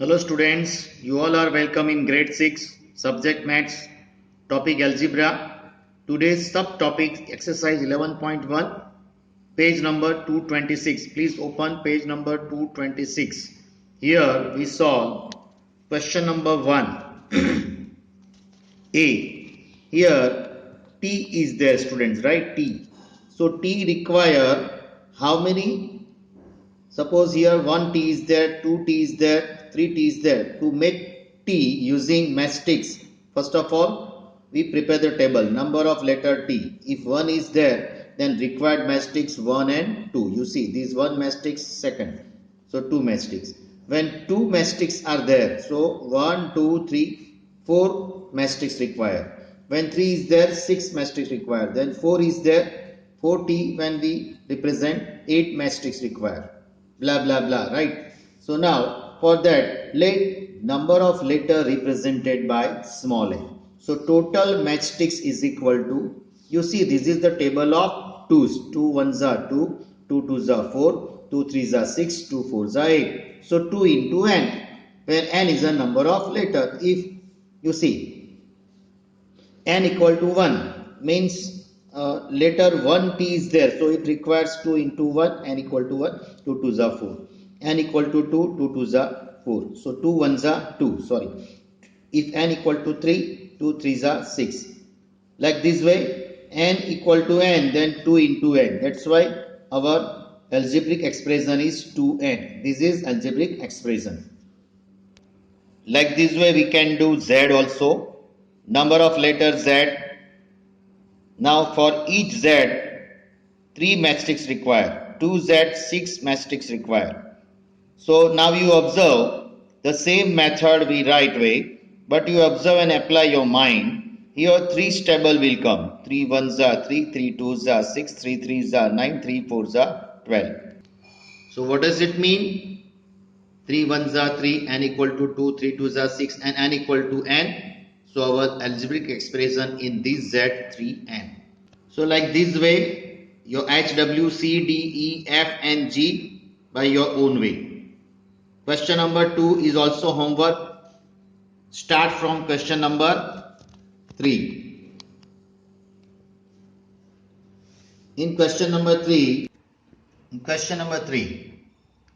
Hello students, you all are welcome in grade 6, subject maths, topic algebra. Today's subtopic exercise 11.1, page number 226. Please open page number 226. Here we solve question number 1. A. Here T is there students, right? T. So T require how many? Suppose here 1t is there, 2t is there, 3t is there. To make t using mastics, first of all, we prepare the table, number of letter t. If 1 is there, then required mastics 1 and 2. You see, this 1 mastics second. So 2 mastics. When 2 mastics are there, so 1, 2, 3, 4 mastics required. When 3 is there, 6 mastics required. Then 4 is there, 4t when we represent 8 mastics required. Blah blah blah, right? So now for that, let number of letter represented by small a. So total matchsticks is equal to, you see this is the table of 2's. 2 1s are 2, 2 2s are 4, 2 3s are 6, 2 4s are 8. So 2 into n, where n is a number of letter. If you see n equal to 1 means letter 1t is there, so it requires 2 into 1, n equal to 1, 2 2s are 4, n equal to 2, 2 2s are 4, so 2 1s are 2, sorry. If n equal to 3, 2 3s are 6. Like this way, n equal to n, then 2 into n. That's why our algebraic expression is 2n. This is algebraic expression. Like this way we can do z also. Number of letters z. Now for each z, 3 mastics required. 2z, 6 mastics required. So now you observe the same method we write way, but you observe and apply your mind. Here 3 stable will come. 3 1s are 3, 3 2s are 6, 3 3s are 9, 3 4s are 12. So what does it mean? 3 1s are 3, n equal to 2, 3 2s are 6, and n equal to n. So our algebraic expression in this z 3n. So like this way, your H, W, C, D, E, F and G by your own way. Question number 2 is also homework. Start from question number 3. In question number 3,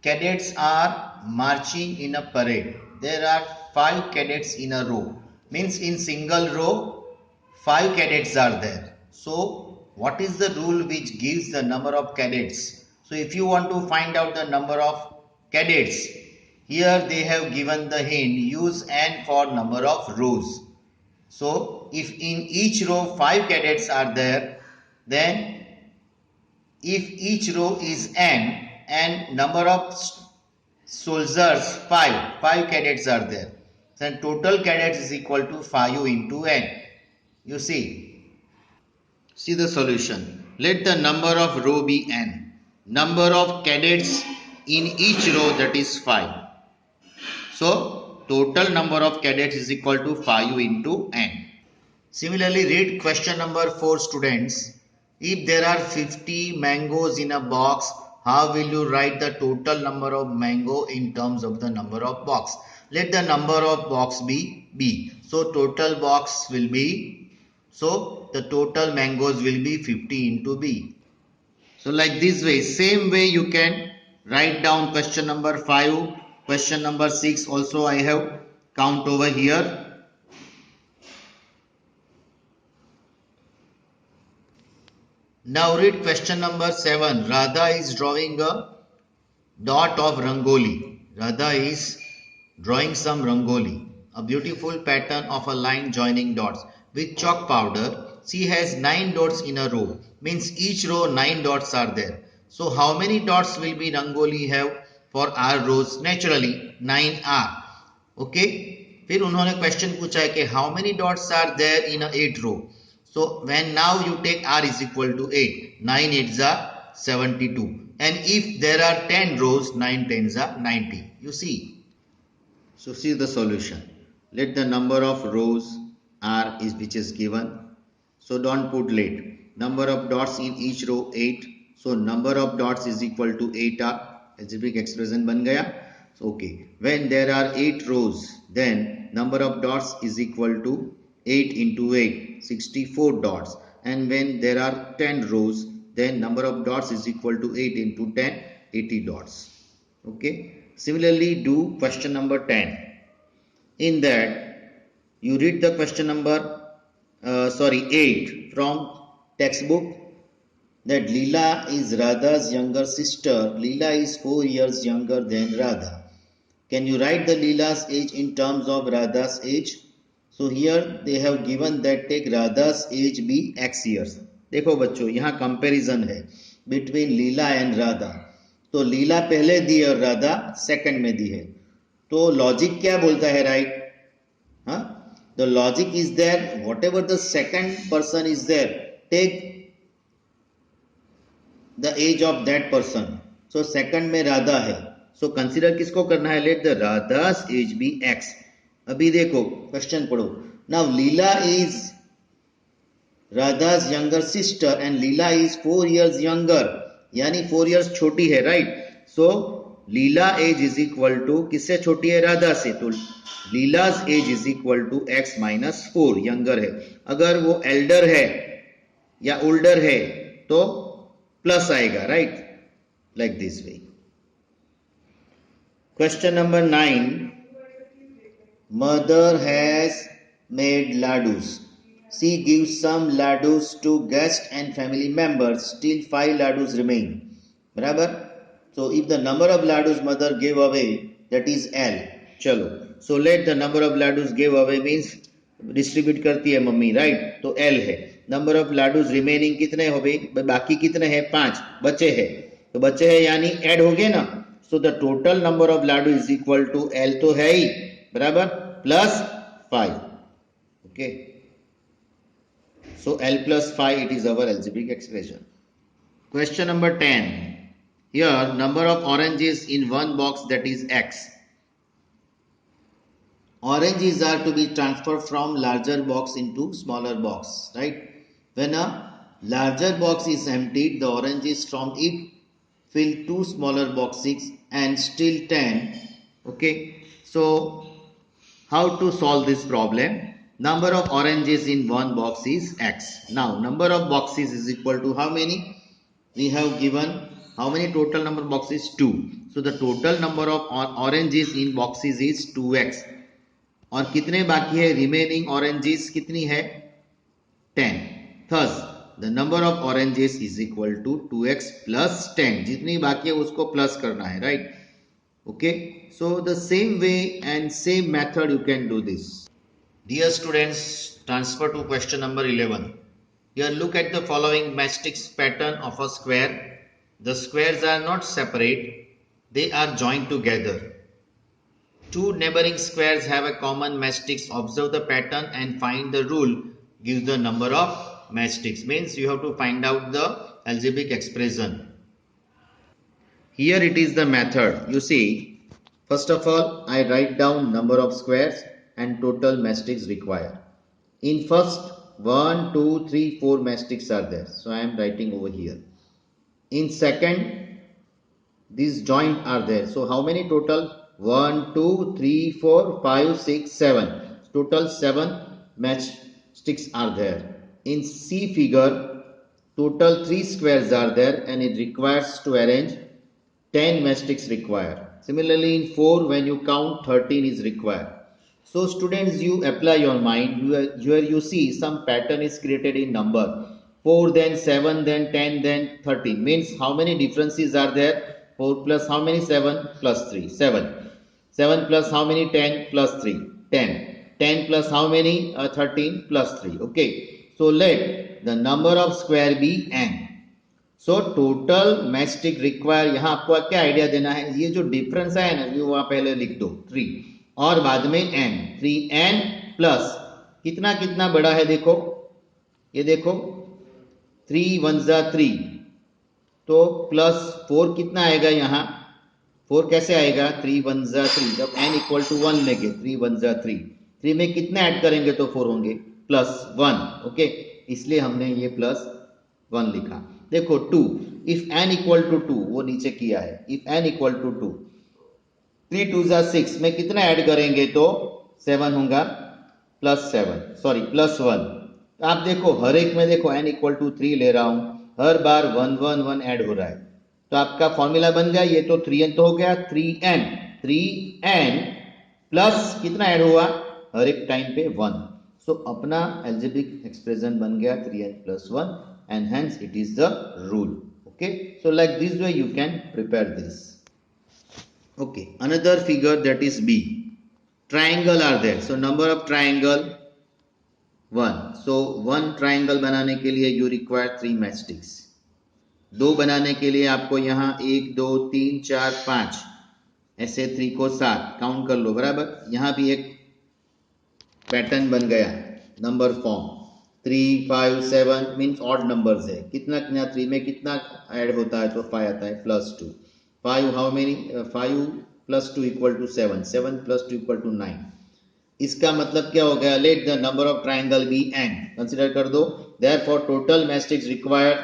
cadets are marching in a parade. There are 5 cadets in a row. Means in single row, 5 cadets are there. So what is the rule which gives the number of cadets? So if you want to find out the number of cadets, here they have given the hint, use n for number of rows. So if in each row 5 cadets are there, then if each row is n and number of soldiers 5 cadets are there, then total cadets is equal to 5 into n. You see the solution. Let the number of row be n. Number of cadets in each row, that is 5. So total number of cadets is equal to 5 into n. Similarly, read question number 4 students. If there are 50 mangoes in a box, how will you write the total number of mango in terms of the number of box? Let the number of box be b. So total box will be, so the total mangoes will be 50 into b. So like this way, same way you can write down question number 5, question number 6 also I have count over here. Now read question number 7. Radha is drawing a dot of rangoli. Radha is drawing some rangoli, a beautiful pattern of a line joining dots with chalk powder. She has 9 dots in a row. Means each row 9 dots are there. So how many dots will be rangoli have for our rows? Naturally 9 are. Okay. फिर उन्होंने question पूछा है कि how many dots are there in a 8 row? So when now you take r is equal to 8, 9 8s are 72, and if there are 10 rows, 9 10s are 90. You see. So see the solution. Let the number of rows r is which is given. So don't put let. Number of dots in each row 8. So number of dots is equal to 8r. Algebraic expression बन गया. Okay, when there are 8 rows, then number of dots is equal to 8 into 8, 64 dots. And when there are 10 rows, then number of dots is equal to 8 into 10, 80 dots. Okay, similarly do question number 10. In that, you read the question number 8 from textbook, that Leela is Radha's younger sister. Leela is 4 years younger than Radha. Can you write the Leela's age in terms of Radha's age? So here they have given that take Radha's age be x years. देखो बच्चों यहाँ comparison है between Leela and Radha. तो लीला पहले दी और Radha second में दी है. तो लॉजिक क्या बोलता है, राइट? हाँ, the logic is there, whatever the second person is there, take the age of that person. So second में राधा है, सो कंसीडर किसको करना है? Let the Radha's age be X. अभी देखो क्वेश्चन पढ़ो. Now Leela is Radha's younger sister and Leela is 4 years younger, यानी 4 years छोटी है, right? So Leela age is equal to किससे छोटी है? राधा से. तो Leela's age is equal to x minus 4, younger है. अगर वो एल्डर है या ओल्डर है तो प्लस आएगा, right? Like this way. Question number 9. Mother has made ladus. She gives some ladus to guests and family members. Still 5 ladus remain. बराबर? So if the number of ladus mother gave away, that is L. चलो. So let the number of ladus gave away means distribute करती है mummy, right? तो L है. Number of लाडूस remaining कितने हो गए? बाकी कितने हैं? 5 बचे हैं. तो बचे हैं यानी ऐड हो गए ना. So the total number of laddu is equal to L तो है ही, बराबर, plus 5. Okay. So L plus 5, it is our algebraic expression. Question number 10. Here number of oranges in one box, that is X. Oranges are to be transferred from larger box into smaller box, right? When a larger box is emptied, the oranges from it fill 2 smaller boxes and still 10. Okay, so how to solve this problem? Number of oranges in one box is X. Now number of boxes is equal to how many? We have given how many total number of boxes? 2. So the total number of oranges in boxes is 2x. और कितने बाकी है? Remaining oranges कितनी है? 10. Thus the number of oranges is equal to 2x plus 10. जितनी बाकी है उसको प्लस करना है, right? Okay, so the same way and same method you can do this. Dear students, transfer to question number 11. Here look at the following matrix pattern of a square. The squares are not separate, they are joined together. 2 neighboring squares have a common matrix. Observe the pattern and find the rule. Gives the number of matrix. Means you have to find out the algebraic expression. Here it is the method. You see, first of all I write down number of squares and total matrix required. In first 1, 2, 3, 4 matrix are there. So I am writing over here. In second, these joint are there. So how many total? 1, 2, 3, 4, 5, 6, 7. Total 7 matrices are there. In C figure, total 3 squares are there and it requires to arrange 10 matrices required. Similarly in 4, when you count, 13 is required. So students, you apply your mind. Here you see some pattern is created in number. 4, then 7, then 10, then 13. Means how many differences are there? 4 plus how many? 7 plus 3. 7. 7 plus how many? 10 plus 3. 10. 10 plus how many? 13 plus 3. Okay. So let the number of square be n. So total matrix require. यहाँ आपको क्या idea देना है? ये जो difference है ना, ये वहाँ पहले लिख दो 3 और बाद में n. 3n प्लस कितना कितना बड़ा है? देखो, ये देखो 3 1 जा 3, तो प्लस 4 कितना आएगा यहाँ? 4 कैसे आएगा? 3 1 जा 3. जब n इक्वल टू 1 लेंगे, 3 1 जा 3, 3 में कितना ऐड करेंगे तो 4 होंगे? प्लस 1. ओके, इसलिए हमने ये प्लस 1 लिखा. देखो 2, इफ n इक्वल टू 2, वो नीचे किया है. इफ n इक्वल टू 2, 3 2 जा 6 में कितना ऐड करेंगे तो 7 होगा +1। तो आप देखो हर एक में देखो n इक्वल टू 3 ले रहा हूं, हर बार 1 1 1 ऐड हो रहा है, तो आपका फॉर्मूला बन गया, ये तो 3n तो हो गया, 3n प्लस कितना ऐड हुआ हर एक टाइम पे 1। सो अपना एल्जेब्रिक एक्सप्रेशन बन गया 3n + 1 and hence it is the rule. Okay, so like this way you can prepare this. Okay, another figure that is B. Triangle are there, so number of triangle 1. So one triangle बनाने के लिए you require 3 matchsticks. 2 बनाने के लिए आपको यहाँ 1 2 3 4 5 ऐसे 3 को 7 काउंट कर लो, बराबर। यहाँ भी एक पैटर्न बन गया number form 3 5 7 means odd numbers है, कितना कितना 3 में कितना ऐड होता है तो 5 आता है +2। 5 हाउ मेनी 5 + 2 = 7, 7 + 2 = 9। इसका मतलब क्या हो गया, let the number of triangle be n, consider कर दो, देयरफॉर टोटल मैचस्टिक्स रिक्वायर्ड,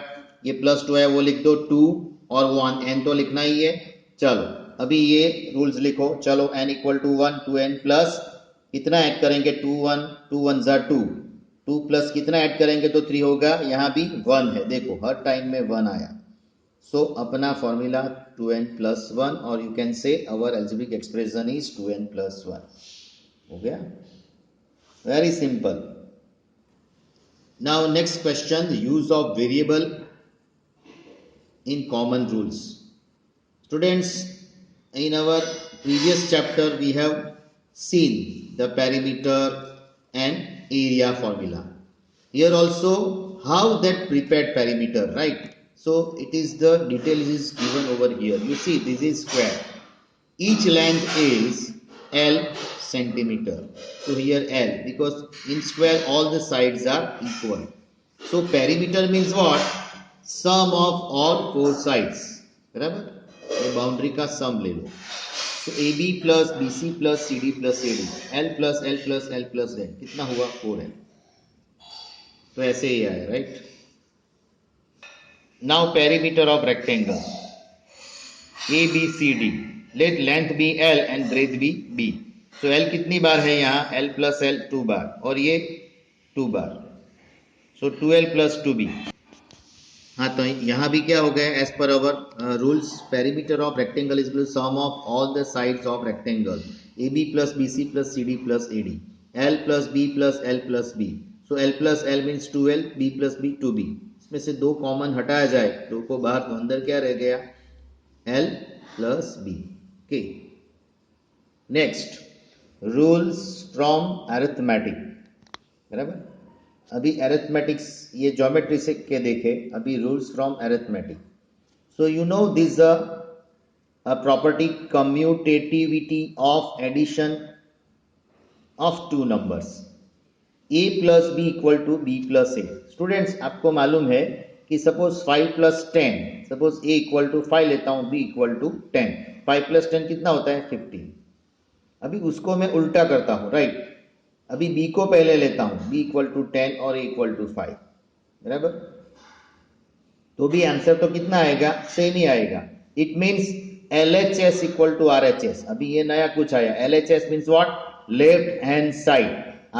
ये +2 है वो लिख दो 2 और 1 n तो लिखना ही है। चलो अभी ये रूल्स लिखो, चलो n = 1 2n प्लस कितना ऐड करेंगे 2 1 2 1 जा 2 2 प्लस कितना ऐड करेंगे तो 3 होगा, यहाँ भी 1 है, देखो हर टाइम में 1 आया। सो अपना फॉर्मूला 2n + 1 और you can say our algebraic expression is 2n + 1 हो गया, very simple. Now next question, use of variable in common rules. Students, in our previous chapter we have seen the perimeter and area formula. Here also how that prepared perimeter, right? So it is the detail is given over here. You see this is square, each length is L centimeter, so here L, because in square all the sides are equal. So perimeter means what, sum of all 4 sides, बराबर, ये boundary का सम ले लो। तो A B plus B C plus C D plus A D, L plus L plus L plus L, कितना हुआ 4l, तो ऐसे ही आया, right. Now perimeter of rectangle A B C D, let length be L and breadth be B. तो L कितनी बार है यहाँ, एल प्लस एल 2 बार और ये 2 बार, सो 2l + 2b। हाँ, तो यहाँ भी क्या हो गया, as per our rules perimeter of rectangle is sum of all the sides of rectangle A B plus B C plus C D plus A D, L plus B plus L plus B. So L plus L means 2l, B plus B 2b। इसमें से 2 common हटाया जाए, 2 को बाहर, तो अंदर क्या रह गया, L plus B. Okay, next rules from arithmetic, बराबर। अभी अरिथमेटिक्स ये ज्योमेट्री से के देखे, अभी rules from arithmetic. So you know this a property commutativity of addition of 2 numbers, a + b = b + a। Students आपको मालूम है कि सपोज 5 + 10, सपोज a = 5 लेता हूं, b = 10, 5 + 10 कितना होता है 15। अभी उसको मैं उल्टा करता हूं, राइट। अभी b को पहले लेता हूं, b = 10 और a = 5, बराबर। तो भी आंसर तो कितना आएगा, सेम ही आएगा। It means LHS = RHS। अभी ये नया कुछ आया, LHS means what, left hand side,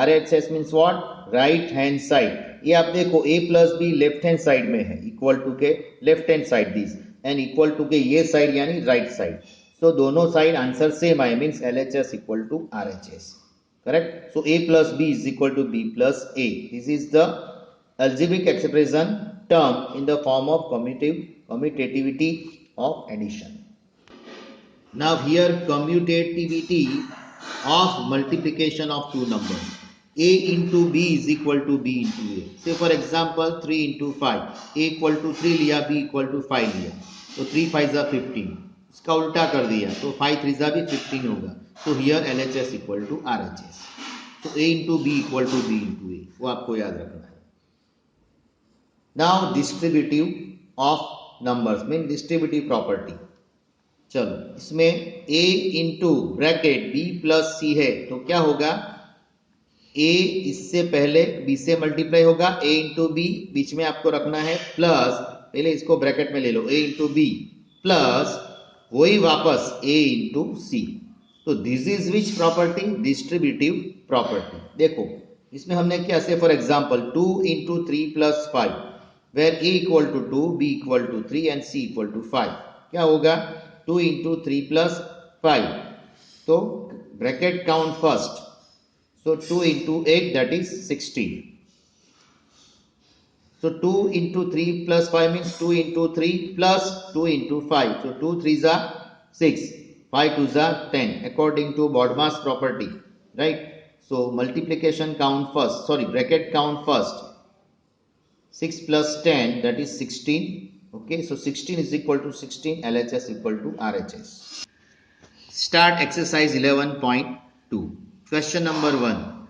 RHS means what, right hand side. ये आप देखो a + b left hand side में है, इक्वल टू के left hand side this, and equal to के ये साइड यानी राइट साइड। सो दोनों साइड आंसर सेम आए, means LHS = RHS, correct। So a plus b is equal to b plus a. This is the algebraic expression term in the form of commutativity of addition. Now here commutativity of multiplication of 2 numbers, a into b is equal to b into a. Say for example 3 into 5, a = 3 लिया, b = 5 लिया, तो 3 5 जा 15, इसका उल्टा कर दिया तो 5 3 जा भी 15 होगा। तो हियर LHS = RHS। तो a into b = b into a, वो आपको याद रखना है। Now distributive of numbers mean distributive property. चलो इसमें a into bracket b + c है, तो क्या होगा, a इससे पहले b से मल्टीप्लाई होगा, a इंटू b बीच में आपको रखना है, प्लस पहले इसको ब्रैकेट में ले लो, a इंटू b प्लस वही वापस a इंटू c। तो this is which property, distributive property. देखो इसमें हमने क्या से for example 2 into 3 plus 5 where a equal to 2, b equal to 3 and c equal to 5, क्या होगा 2 into 3 plus 5, तो bracket count first, so 2 into 8 that is 16, so 2 into 3 plus 5 means 2 into 3 plus 2 into 5, so 2 3s are 6, 5 2s are 10 according to Bodmer's property, right? So multiplication count first, sorry bracket count first, 6 plus 10 that is 16, okay, so 16 is equal to 16, LHS equal to RHS. Start exercise 11.2. Question number 1.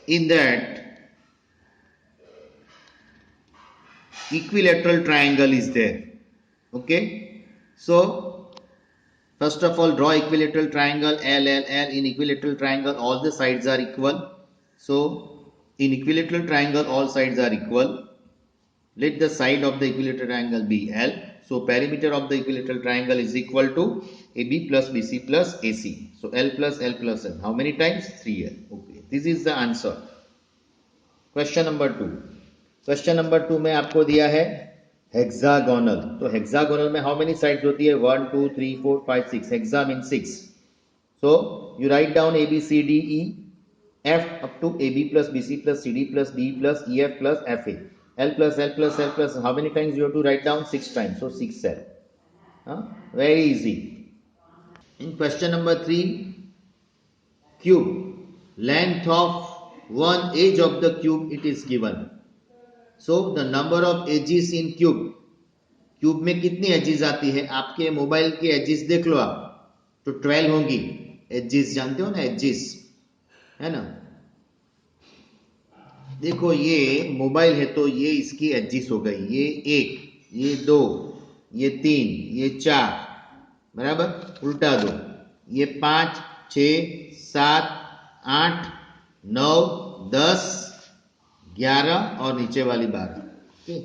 In that equilateral triangle is there, okay, so first of all draw equilateral triangle LLL. In equilateral triangle all the sides are equal, so in equilateral triangle all sides are equal, let the side of the equilateral triangle be L, so perimeter of the equilateral triangle is equal to AB plus BC plus AC, so L plus L plus L, how many times 3L, okay, this is the answer. Question number 2, question number 2 में आपको दिया है hexagonal, तो hexagonal में how many sides होती है 1 2 3 4 5 6, hexa mean 6, so you write down A B C D E F up to AB plus BC plus CD plus D plus EF plus FA, L plus L plus L plus, how many times you have to write down 6 times, so 6 L, very easy. In question number 3, cube, length of one edge of the cube it is given, so the number of edges in cube, cube में कितनी edges आती है, आपके mobile की edges देख लो आप, तो 12 होंगी एजेस, जानते हो ना एजेस, है ना, देखो ये मोबाइल है तो ये इसकी एजेस हो गई, ये 1, ये 2, ये 3, ये 4, बराबर, उल्टा दो, ये 5 6 7 8 9 10 11 और नीचे वाली 12,